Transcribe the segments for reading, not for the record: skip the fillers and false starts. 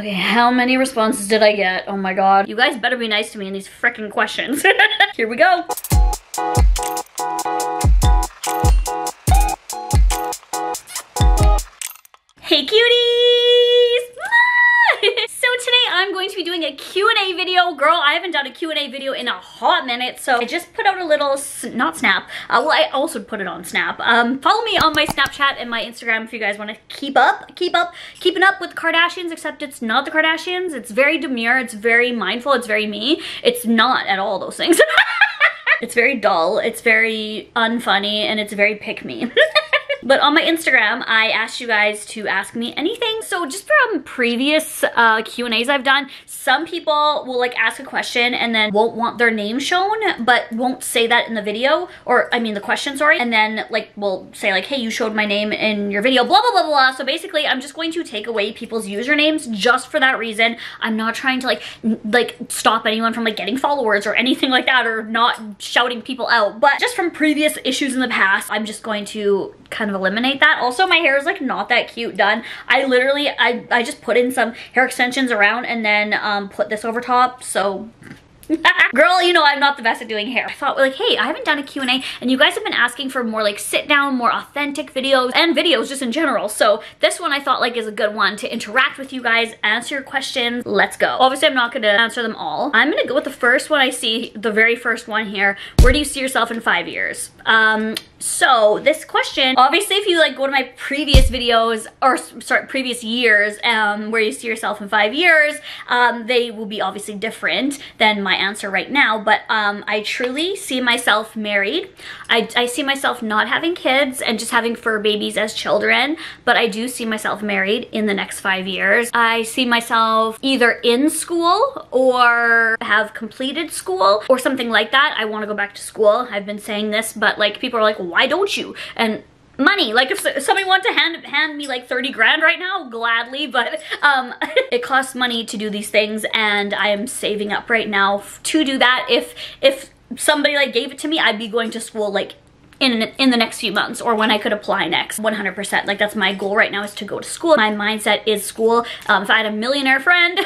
Okay, how many responses did I get? Oh my god. You guys better be nice to me in these freaking questions. Here we go. Hey cuties! So today I'm going to be doing a Q&A video. Girl, I haven't done a Q&A video in a hot minute, so I just put out a little, not Snap, well I also put it on Snap. Follow me on my Snapchat and my Instagram if you guys want to keeping up with the Kardashians, except it's not the Kardashians. It's very demure, it's very mindful, it's very me. It's not at all those things. It's very dull, it's very unfunny, and it's very pick me. But on my Instagram, I asked you guys to ask me anything. So just from previous Q&As I've done, some people will like ask a question and then won't want their name shown, but won't say that in the video, or I mean the question, sorry. And then like will say like, hey, you showed my name in your video, blah, blah, blah, blah. So basically I'm just going to take away people's usernames just for that reason. I'm not trying to like stop anyone from like getting followers or anything like that, or not shouting people out. But just from previous issues in the past, I'm just going to kind of eliminate that. Also, my hair is like not that cute done. I literally, I just put in some hair extensions around and then put this over top, so girl, you know I'm not the best at doing hair. I thought like, hey, I haven't done a Q&A and you guys have been asking for more like sit down, more authentic videos and videos just in general. So this one I thought like is a good one to interact with you guys, answer your questions. Let's go. Obviously I'm not gonna answer them all. I'm gonna go with the first one I see, the very first one here. Where do you see yourself in 5 years? So this question, obviously if you like go to my previous videos, or sorry, previous years, where you see yourself in 5 years, they will be obviously different than my answer right now, but I truly see myself married. I see myself not having kids and just having fur babies as children, but I do see myself married in the next 5 years. I see myself either in school or have completed school or something like that. I want to go back to school. I've been saying this, but like people are like, why don't you? And money, like if somebody wanted to hand me like 30 grand right now, gladly, but it costs money to do these things and I am saving up right now to do that. If somebody like gave it to me, I'd be going to school like in the next few months, or when I could apply next. 100%, like that's my goal right now, is to go to school. My mindset is school. If I had a millionaire friend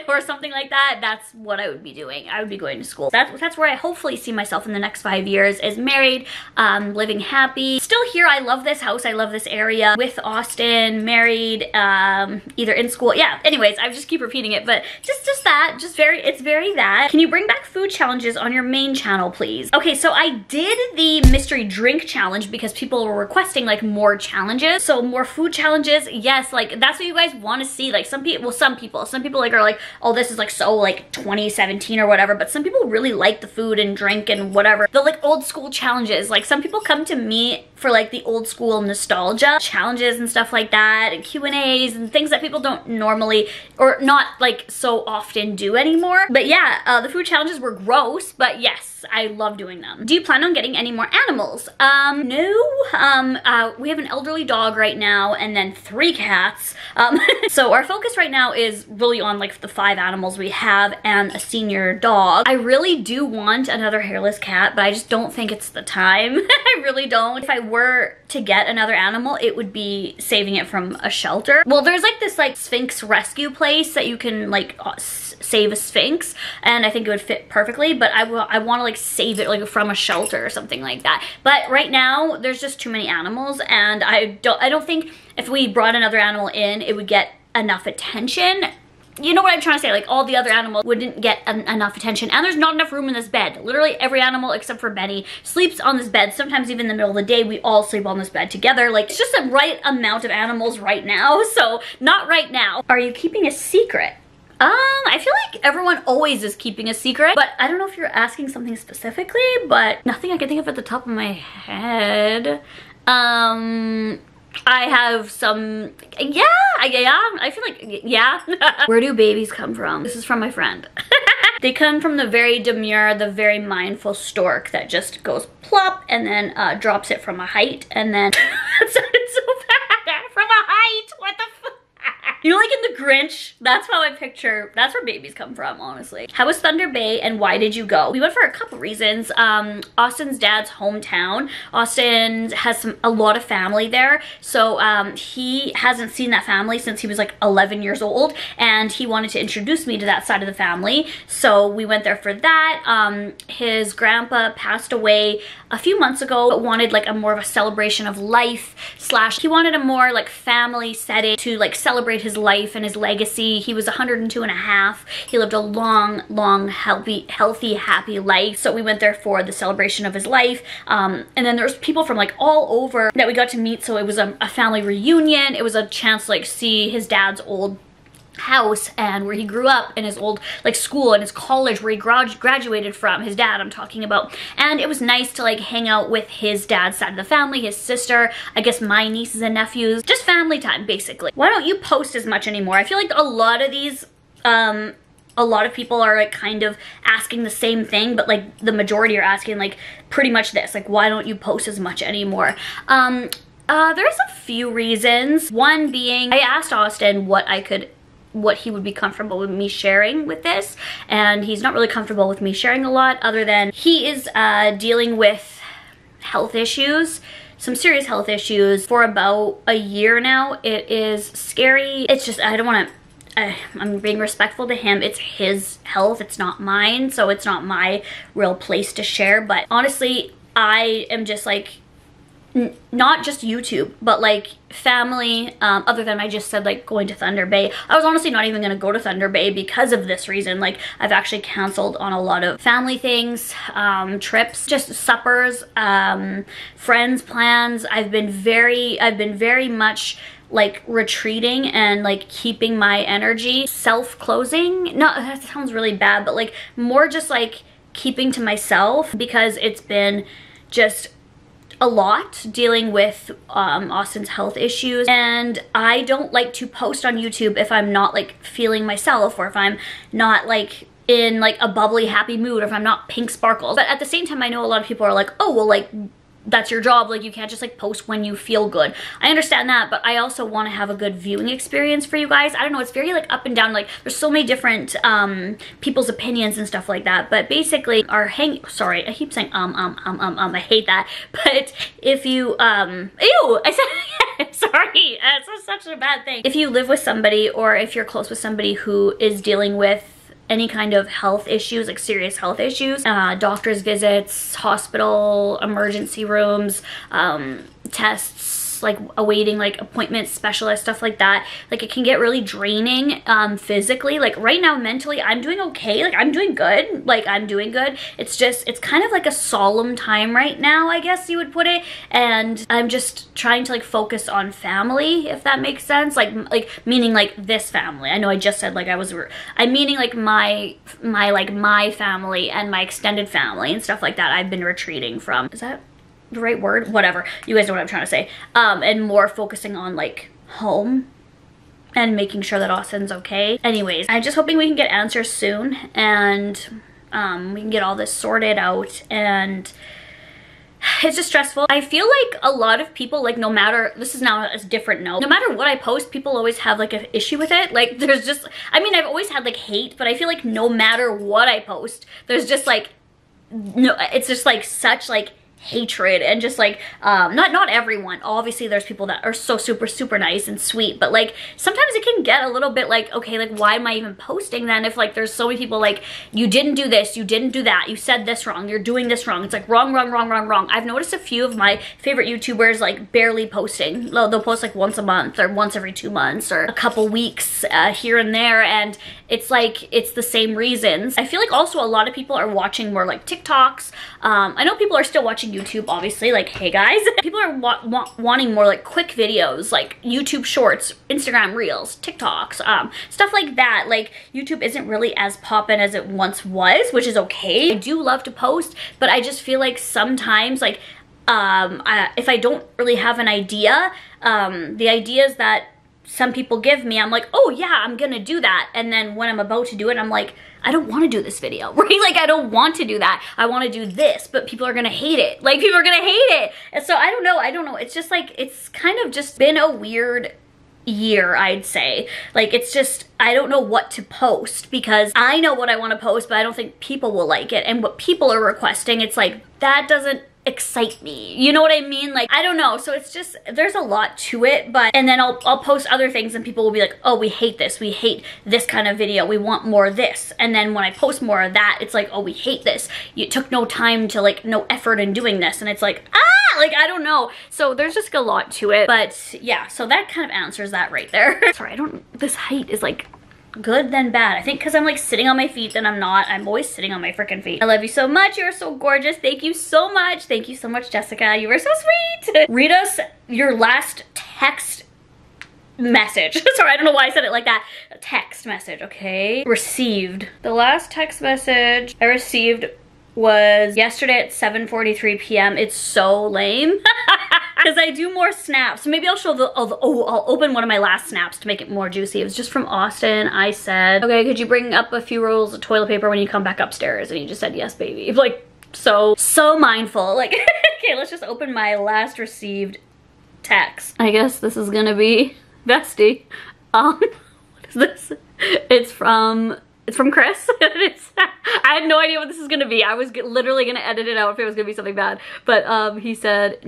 or something like that, that's what I would be doing. I would be going to school. That's where I hopefully see myself in the next 5 years, is married, living happy, still here. I love this house, I love this area, with Austin, married, either in school. Yeah, anyways, I just keep repeating it, but just that, it's very that. Can you bring back food challenges on your main channel, please? Okay, so I did the mystery drink challenge because people were requesting like more challenges, so more food challenges. Yes, like that's what you guys want to see. Like some people like are like, oh, this is like so like 2017 or whatever, but some people really like the food and drink and whatever, the like old school challenges. Like some people come to me for like the old school nostalgia challenges and stuff like that, and Q&As and things that people don't normally or not like so often do anymore. But yeah, the food challenges were gross, but yes, I love doing them. Do you plan on getting any more animals? No. We have an elderly dog right now and then 3 cats. So our focus right now is really on like the 5 animals we have and a senior dog. I really do want another hairless cat, but I just don't think it's the time. I really don't. If I were to get another animal, it would be saving it from a shelter. Well, there's like this like Sphinx rescue place that you can like save a Sphinx, and I think it would fit perfectly, but I want to like save it like from a shelter or something like that. But right now there's just too many animals, and I don't think if we brought another animal in it would get enough attention. You know what I'm trying to say? Like all the other animals wouldn't get enough attention, and there's not enough room in this bed. Literally every animal except for Benny sleeps on this bed. Sometimes even in the middle of the day we all sleep on this bed together. Like it's just the right amount of animals right now, so not right now. Are you keeping a secret? I feel like everyone always is keeping a secret, but I don't know if you're asking something specifically, but nothing I can think of at the top of my head. I have some, yeah, I feel like, yeah. Where do babies come from? This is from my friend. They come from the very demure, the very mindful stork that just goes plop and then drops it from a height, and then, that sounded so bad, from a height, what the fuck? You know, like in The Grinch, that's how I picture, that's where babies come from, honestly. How was Thunder Bay and why did you go? We went for a couple reasons. Austin's dad's hometown. Austin has a lot of family there, so he hasn't seen that family since he was like 11 years old, and he wanted to introduce me to that side of the family, so we went there for that. His grandpa passed away a few months ago, but wanted like a more of a celebration of life slash he wanted a more like family setting to like celebrate his life and his legacy. He was 102 and a half. He lived a long, healthy, happy life. So we went there for the celebration of his life. And then there's people from like all over that we got to meet. So it was a family reunion. It was a chance to like see his dad's old house and where he grew up, in his old like school and his college where he graduated from, his dad I'm talking about. And it was nice to like hang out with his dad's side of the family, his sister, I guess my nieces and nephews, just family time basically. Why don't you post as much anymore? I feel like a lot of these a lot of people are like kind of asking the same thing, but like the majority are asking like pretty much this, like why don't you post as much anymore? There's a few reasons. One being I asked Austin what he would be comfortable with me sharing with this, and he's not really comfortable with me sharing a lot, other than he is dealing with health issues, some serious health issues for about a year now. It is scary. It's just, I don't want to, I'm being respectful to him. It's his health, it's not mine, so it's not my real place to share. But honestly, I am just like, not just YouTube, but like family, other than I just said like going to Thunder Bay. I was honestly not even gonna go to Thunder Bay because of this reason. Like I've actually canceled on a lot of family things, trips, just suppers, friends plans. I've been very much like retreating and like keeping my energy, self-closing. No, that sounds really bad, but like more just like keeping to myself, because it's been just a lot dealing with Austin's health issues, and I don't like to post on YouTube if I'm not like feeling myself, or if I'm not like in like a bubbly happy mood, or if I'm not PiinkSparkles. But at the same time, I know a lot of people are like, oh well, like that's your job, like you can't just like post when you feel good. I understand that, but I also want to have a good viewing experience for you guys. I don't know, it's very like up and down, like there's so many different people's opinions and stuff like that. But basically sorry, I keep saying I hate that. But if you ew, I said sorry, that's such a bad thing. If you live with somebody, or if you're close with somebody who is dealing with any kind of health issues, like serious health issues, doctor's visits, hospital, emergency rooms, tests, like awaiting like appointments, specialists, stuff like that, like it can get really draining physically. Like right now mentally I'm doing okay, like I'm doing good, it's just, it's kind of like a solemn time right now, I guess you would put it, and I'm just trying to like focus on family, if that makes sense, like meaning like this family. I know I just said like I'm meaning like my family and my extended family and stuff like that. I've been retreating from, is that the right word? Whatever, you guys know what I'm trying to say. And more focusing on like home and making sure that Austin's okay. Anyways, I'm just hoping we can get answers soon, and we can get all this sorted out. And it's just stressful. I feel like a lot of people, like no matter, this is now a different note, no matter what I post, people always have like an issue with it. Like there's just, I mean, I've always had like hate, but I feel like no matter what I post, there's just like, no, it's just like such like hatred, and just like not everyone, obviously there's people that are so super nice and sweet, but like sometimes it can get a little bit like, okay, like why am I even posting then, if like there's so many people like, you didn't do this, you didn't do that, you said this wrong, you're doing this wrong. It's like wrong. I've noticed a few of my favorite YouTubers like barely posting. They'll post like once a month, or once every 2 months, or a couple weeks here and there, and it's like it's the same reasons. I feel like also a lot of people are watching more like TikToks. I know people are still watching YouTube, obviously, like hey guys. People are wanting more like quick videos, like YouTube shorts, Instagram reels, TikToks, stuff like that. Like YouTube isn't really as poppin' as it once was, which is okay. I do love to post, but I just feel like sometimes like if I don't really have an idea, the ideas that some people give me, I'm like, oh yeah, I'm gonna do that, and then when I'm about to do it, I'm like, I don't want to do this video, right? Like I don't want to do that. I want to do this, but people are gonna hate it. Like people are gonna hate it. And so I don't know. It's just like, it's kind of just been a weird year, I'd say. Like, it's just, I don't know what to post because I know what I want to post, but I don't think people will like it. And what people are requesting, it's like, that doesn't excite me. You know what I mean? Like, I don't know. So it's just, there's a lot to it, but, and then I'll post other things and people will be like, oh, we hate this. We hate this kind of video. We want more of this. And then when I post more of that, it's like, oh, we hate this. You took no time to, like, no effort in doing this. And it's like, ah, like, I don't know. So there's just a lot to it, but yeah, so that kind of answers that right there. Sorry, this height is like, good then bad. I think because I'm like sitting on my feet, then I'm not. I'm always sitting on my freaking feet. I love you so much. You are so gorgeous. Thank you so much. Thank you so much, Jessica. You were so sweet. Read us your last text message. Sorry, I don't know why I said it like that. A text message, okay? Received. The last text message I received was yesterday at 7:43 p.m. It's so lame. Because I do more snaps. So maybe I'll show I'll open one of my last snaps to make it more juicy. It was just from Austin. I said, okay, could you bring up a few rolls of toilet paper when you come back upstairs? And he just said, yes, baby. Like, so mindful. Like, okay, let's just open my last received text. I guess this is gonna be bestie. What is this? It's from Chris. I had no idea what this is gonna be. I was literally gonna edit it out if it was gonna be something bad. But he said,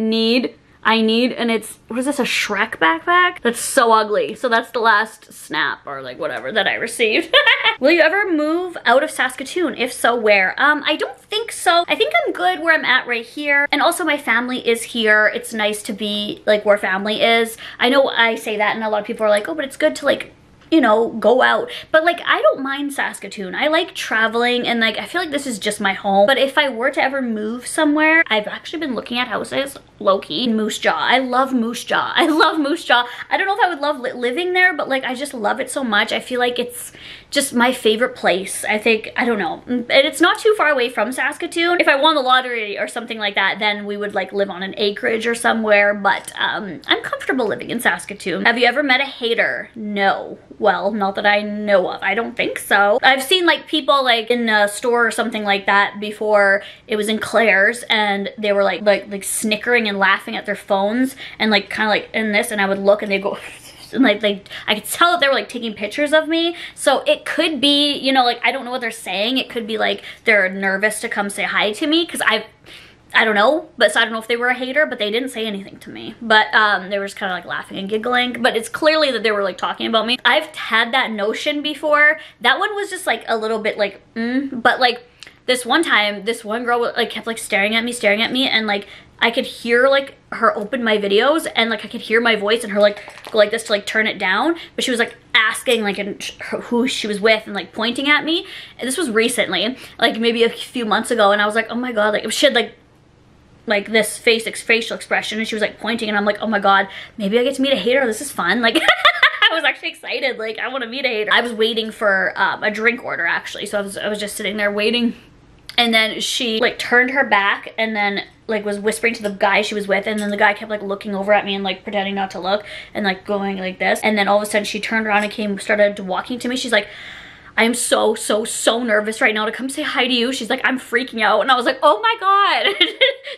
I need, and it's, what is this, a Shrek backpack? That's so ugly. So that's the last snap or like whatever that I received. Will you ever move out of Saskatoon? If so, where? I don't think so. I think I'm good where I'm at right here. And also my family is here. It's nice to be like where family is. I know I say that and a lot of people are like, oh, but it's good to like, you know, go out. But like, I don't mind Saskatoon. I like traveling and like, I feel like this is just my home. But if I were to ever move somewhere, I've actually been looking at houses, low-key, in Moose Jaw. I love Moose Jaw. I love Moose Jaw. I don't know if I would love living there, but like, I just love it so much. I feel like it's just my favorite place. I think, I don't know. And it's not too far away from Saskatoon. If I won the lottery or something like that, then we would like live on an acreage or somewhere. But I'm comfortable living in Saskatoon. Have you ever met a hater? No. Well, not that I know of. I don't think so. I've seen like people like in a store or something like that before. It was in Claire's and they were like snickering and laughing at their phones and like kind of like in this, and I would look and they'd go and like I could tell that they were like taking pictures of me. So it could be, you know, like I don't know what they're saying. It could be like they're nervous to come say hi to me because I don't know, but so I don't know if they were a hater, but they didn't say anything to me. But they were just kind of like laughing and giggling, but it's clearly that they were like talking about me. I've had that notion before. That one was just like a little bit like, but like this one time, this one girl like kept like staring at me, and like I could hear like her open my videos and like I could hear my voice and her like go like this to like turn it down, but she was like asking like who she was with and like pointing at me. And this was recently, like maybe a few months ago, and I was like, oh my god, like she had like this facial expression and she was like pointing, and I'm like, oh my god, maybe I get to meet a hater. This is fun. Like I was actually excited, like I want to meet a hater. I was waiting for a drink order actually, so I was just sitting there waiting, and then she like turned her back and then like was whispering to the guy she was with, and then the guy kept like looking over at me and like pretending not to look and like going like this, and then all of a sudden she turned around and started walking to me. She's like, I am so nervous right now to come say hi to you. She's like, I'm freaking out. And I was like, oh my god.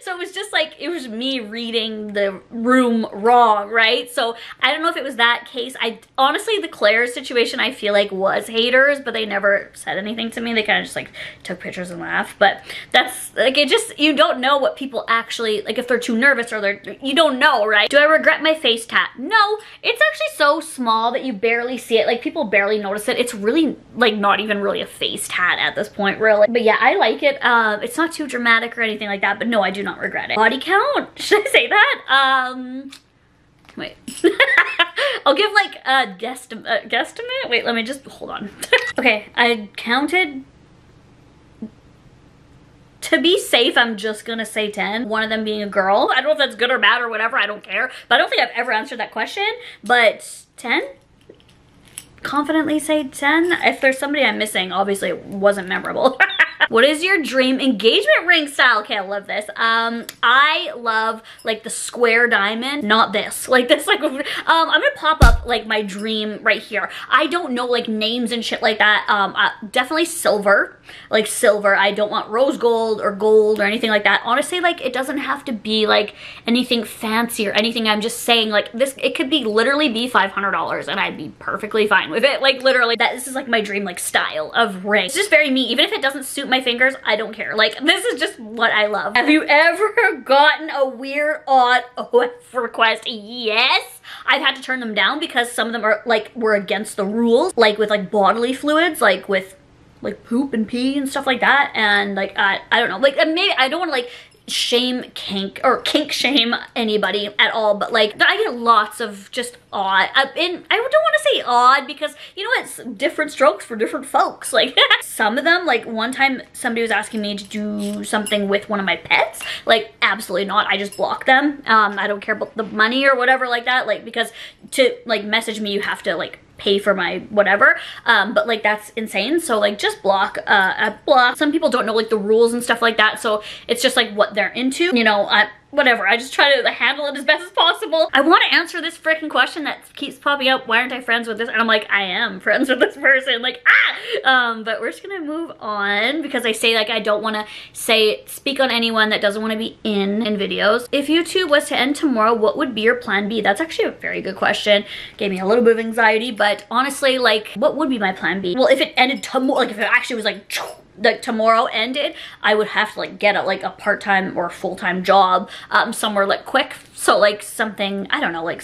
So it was just like, it was me reading the room wrong, right? So I don't know if it was that case. Honestly, the Claire situation I feel like was haters, but they never said anything to me. They kind of just like took pictures and laughed. But that's like, it just, you don't know what people actually, like if they're too nervous or you don't know, right? Do I regret my face tat? No, it's actually so small that you barely see it. Like people barely notice it. It's really like not even really a face tat at this point, really. But yeah, I like it. It's not too dramatic or anything like that, but no, I do not regret it. Body count? Should I say that? Wait. I'll give like a guesstimate. Wait, let me just, hold on. Okay, I counted. To be safe, I'm just gonna say 10. One of them being a girl. I don't know if that's good or bad or whatever, I don't care. But I don't think I've ever answered that question, but 10? Confidently say 10. If there's somebody I'm missing, obviously it wasn't memorable. What is your dream engagement ring style? Okay, I love this. I love like the square diamond, not this. Like this, like, I'm gonna pop up like my dream right here. I don't know like names and shit like that. Definitely silver, like silver. I don't want rose gold or anything like that. Honestly, like it doesn't have to be like anything fancy or anything. I'm just saying like this, it could be literally be $500 and I'd be perfectly fine with it. Like literally this is like my dream like style of ring. It's just very me. Even if it doesn't suit my fingers, I don't care. Like this is just what I love. Have you ever gotten a weird odd OF request? Yes. I've had to turn them down because some of them are like were against the rules, like with like bodily fluids, like with like poop and pee and stuff like that. And like I don't know, like maybe I don't want to like kink shame anybody at all, but like I get lots of just odd, and I don't want to say odd because you know it's different strokes for different folks. Like some of them, like one time somebody was asking me to do something with one of my pets, like absolutely not. I just block them. I don't care about the money or whatever like that, like because to like message me you have to like pay for my whatever, but like that's insane. So like just block. Some people don't know like the rules and stuff like that, so it's just like what they're into, you know. Whatever, I just try to handle it as best as possible. I want to answer this freaking question that keeps popping up, why aren't I friends with this? And I'm like, I am friends with this person, like but we're just gonna move on because I say like I don't want to speak on anyone that doesn't want to be in videos. If YouTube was to end tomorrow, what would be your plan B? That's actually a very good question. Gave me a little bit of anxiety, but honestly, like what would be my plan B? Well, if it ended tomorrow, like if it actually was like tomorrow ended, I would have to like get a part-time or full-time job somewhere like quick. So like something, I don't know,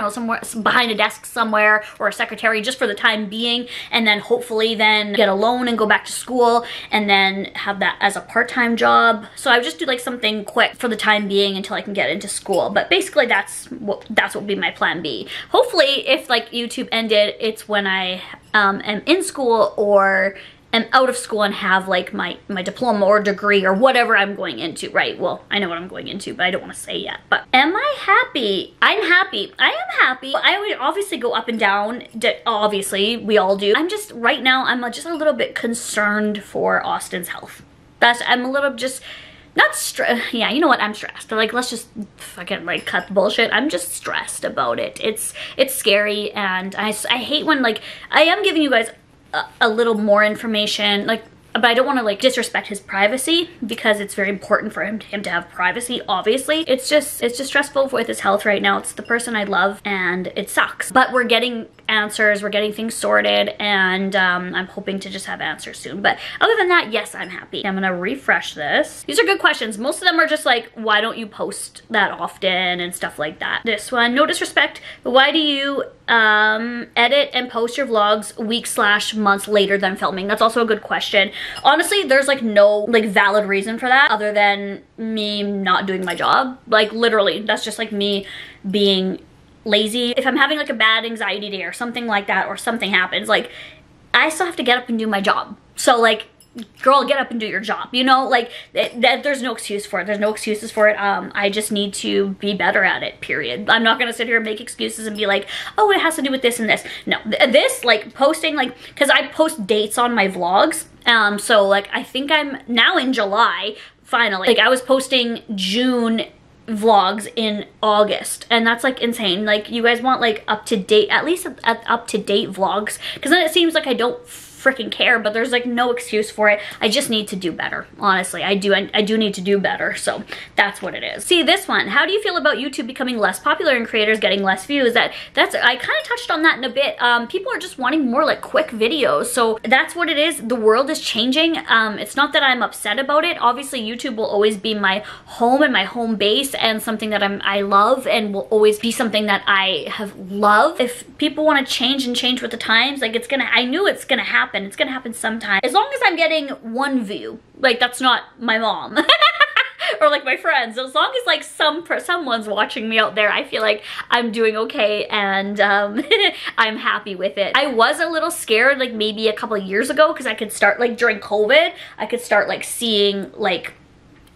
somewhere behind a desk somewhere, or a secretary just for the time being, and then hopefully then get a loan and go back to school and then have that as a part-time job. So I would just do like something quick for the time being until I can get into school. But basically that's what would be my plan B. Hopefully if like YouTube ended, it's when I am in school or am out of school and have like my diploma or degree or whatever I'm going into, right? Well, I know what I'm going into, but I don't want to say yet. But am I happy? I'm happy. I am happy. I would obviously go up and down. Obviously, we all do. I'm just, right now, I'm just a little bit concerned for Austin's health. I'm a little just, not stressed. Yeah, you know what? I'm stressed. Like, let's just fucking like cut the bullshit. I'm just stressed about it. It's scary, and I hate when like, I am giving you guys a little more information, like, but I don't want to like disrespect his privacy because it's very important for him to have privacy, obviously. It's just stressful with his health right now. It's the person I love and it sucks. But we're getting answers, we're getting things sorted, and I'm hoping to just have answers soon. But other than that, yes, I'm happy. I'm gonna refresh this. These are good questions. Most of them are just like, why don't you post that often and stuff like that. This one, no disrespect, but why do you edit and post your vlogs weeks/months later than filming? That's also a good question. Honestly, there's like no like valid reason for that other than me not doing my job. Like literally, that's just like me being lazy. If I'm having like a bad anxiety day or something like that, or something happens, like I still have to get up and do my job. So like, girl, get up and do your job, you know? Like there's no excuse for it. There's no excuses for it. I just need to be better at it, period. I'm not gonna sit here and make excuses and be like, oh, it has to do with this and this. No, this like posting, like, because I post dates on my vlogs. So like I think I'm now in July finally. Like I was posting June vlogs in August, and that's like insane. Like you guys want like up to date, at least up to date vlogs, because then it seems like I don't freaking care, but there's like no excuse for it. I just need to do better. Honestly, I do need to do better. So that's what it is. See this one. How do you feel about YouTube becoming less popular and creators getting less views? I kind of touched on that in a bit. People are just wanting more like quick videos. So that's what it is. The world is changing. It's not that I'm upset about it. Obviously, YouTube will always be my home and my home base, and something that I love, and will always be something that I have loved. If people want to change with the times, like I knew it's gonna happen. It's gonna happen sometime. As long as I'm getting one view, like that's not my mom or like my friends. As long as like someone's watching me out there, I feel like I'm doing okay, and I'm happy with it. I was a little scared like maybe a couple of years ago, because I could start like during COVID, I could start like seeing like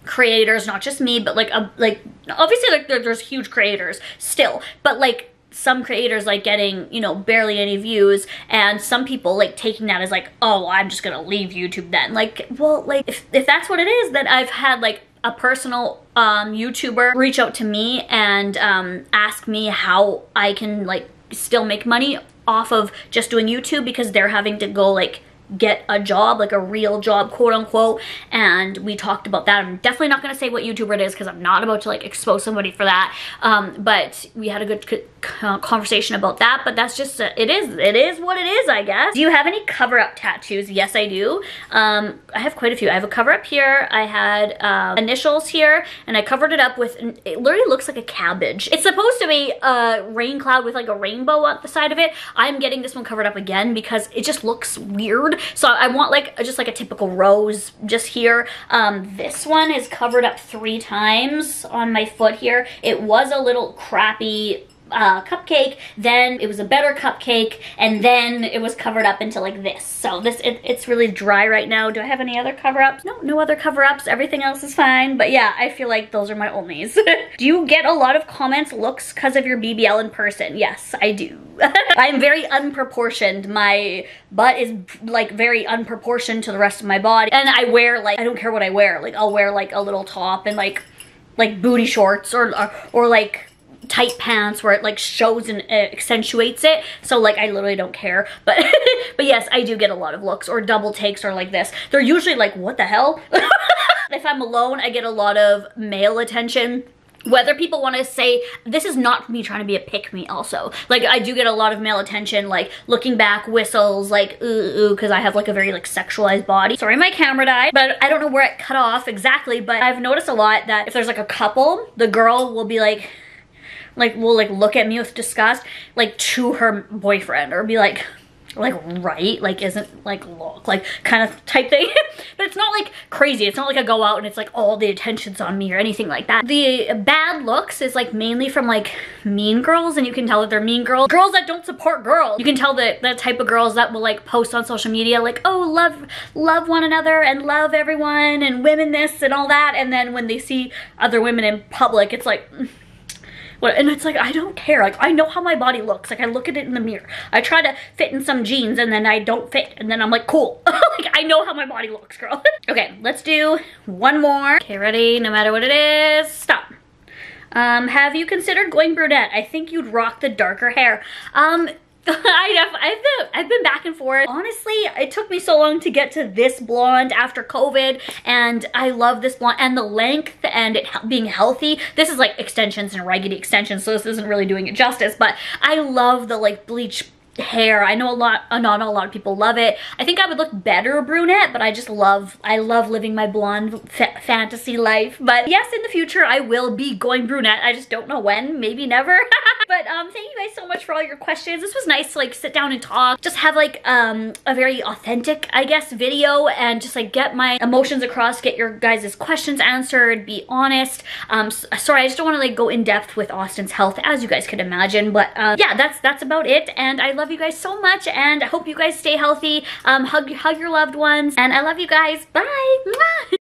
creators, not just me, but like obviously like there's huge creators still, but like some creators like getting, you know, barely any views, and some people like taking that as like, oh, I'm just gonna leave YouTube then. Like, well, like if that's what it is, then I've had like a personal YouTuber reach out to me and ask me how I can like still make money off of just doing YouTube, because they're having to go like get a job, like a real job, quote unquote, and we talked about that. I'm definitely not going to say what YouTuber it is because I'm not about to like expose somebody for that, but we had a good conversation about that. But that's just it is what it is, I guess. Do you have any Coverup tattoos? Yes, I do. I have quite a few. I have a Coverup here, I had initials here, and I covered it up with, it literally looks like a cabbage. It's supposed to be a rain cloud with like a rainbow up the side of it. I'm getting this one covered up again because it just looks weird. So I want like just like a typical rose just here. This one is covered up 3 times on my foot here. It was a little crappy cupcake, then it was a better cupcake, and then it was covered up into like this. So this, it's really dry right now. Do I have any other cover-ups? No other cover-ups. Everything else is fine. But yeah, I feel like those are my onlys. Do you get a lot of comments, looks because of your BBL in person? Yes, I do. I'm very unproportioned. My butt is like very unproportioned to the rest of my body. And I wear like, I don't care what I wear. Like I'll wear like a little top and like booty shorts or like tight pants where it like shows and accentuates it. So like I literally don't care. But but yes, I do get a lot of looks or double takes or like this. They're usually like, what the hell? If I'm alone, I get a lot of male attention. Whether people want to say, this is not me trying to be a pick-me also. Like, I do get a lot of male attention, like, looking back, whistles, like, ooh, because I have, like, a very, like, sexualized body. Sorry, my camera died, but I don't know where it cut off exactly, but I've noticed a lot that if there's, like, a couple, the girl will be, like, will, like, look at me with disgust, like, to her boyfriend, or be like, right, like, isn't, like, look, like, kind of type thing. But it's not, like, crazy. It's not like I go out and it's, like, all the attention's on me or anything like that. The bad looks is, like, mainly from, like, mean girls, and you can tell that they're mean girls. Girls that don't support girls. You can tell that the type of girls that will, like, post on social media, like, oh, love one another and love everyone and women this and all that, and then when they see other women in public, it's like, and it's like, I don't care. Like, I know how my body looks. Like, I look at it in the mirror. I try to fit in some jeans and then I don't fit. And then I'm like, cool. Like, I know how my body looks, girl. Okay, let's do one more. Okay, ready? No matter what it is. Stop. Have you considered going brunette? I think you'd rock the darker hair. I've been back and forth. Honestly, it took me so long to get to this blonde after COVID, and I love this blonde and the length and it being healthy. This is like extensions and raggedy extensions, so this isn't really doing it justice, but I love the like bleach hair. I know not a lot of people love it. I think I would look better brunette, but I love living my blonde fantasy life. But yes, in the future I will be going brunette. I just don't know when, maybe never. But thank you guys so much for all your questions. This was nice to like sit down and talk, just have like a very authentic, I guess, video, and just like get my emotions across, get your guys' questions answered, be honest. Sorry, I just don't want to like go in depth with Austin's health, as you guys could imagine, but yeah, that's about it. And I love you guys so much, and I hope you guys stay healthy. Hug your loved ones, and I love you guys. Bye. Mwah!